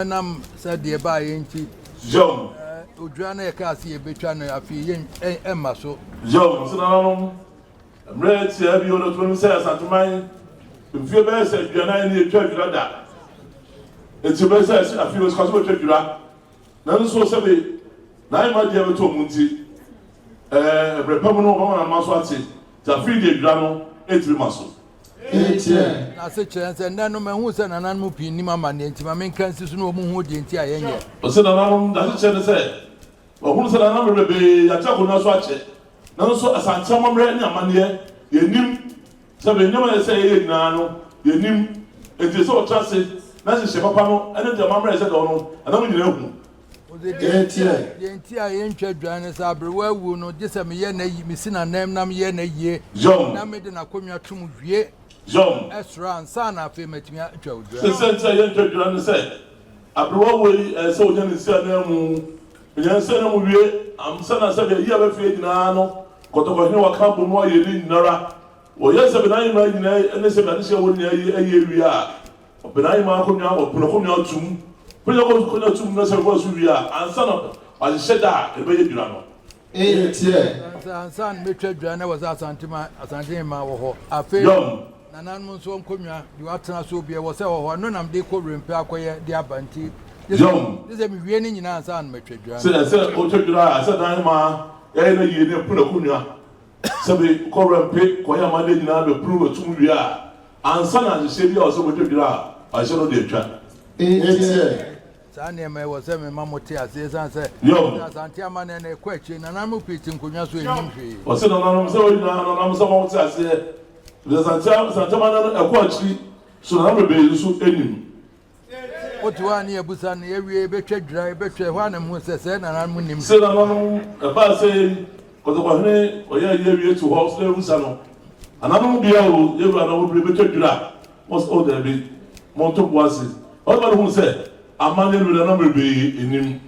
Nam said the Bayanti John Odwira Kasi Betran Afi Emma so John Red Sea be on the 20 says at mine. If you bear said you are not in the church, that it's your best as a few was possible church. None so say 9 months ever to Munti, Repamano and Maswati, the free the grano, 8 muscle. I said, chance and none of my who's an animal pinima man, and my main cancer no more the entire. But said around doesn't say, or who's an animal be a chapel not watch it. None so as I'm some red money, you knew. So we never say no, you knew it is so trusted. That's a Shepapano, and then the mamma said, oh, no, I don't know. The entire ancient dryness are beware, will not just a mere missing a name, nam ye, John, I made an acquaintance to ye. John, Ezra and son of him at me. the sense I entered you and said, I blew away a soldier in Sanamu. I'm son, I said, you have a faith in Anno, got over here a couple more you didn't know. Well, yes, I've been and they said, I said, a year we are. But I'm Marconia or Punoconia tomb. Punoconia tomb, no, was we are, and son of I said that, a baby drama. Son, Mitchell Joanna was Asantehene or a fair. Nanan so Kumya, you are Transobia was our none of the covering Paquay, the Abanti. This is raining in our son, Mitchell. So I said, I said, I'm a year Punocunia. So we call and pay, Koya Monday now to prove a 2 year. And son, as you say, also with your graph, I shall not dear. Sunday was a mammotia, says, and said, Santiaman and a question, and I'm repeating Kunyasu. Or said, I'm someone says, there's Santaman a quantity, so I'm a baby so any. What one near Busan, every better dry, better one, and who says, and I'm winning. Said along a pass saying, because the one or year to horse levels, and I don't be able to be better graph. What's all there be? Monto was it? All who said, a man with a number be in him.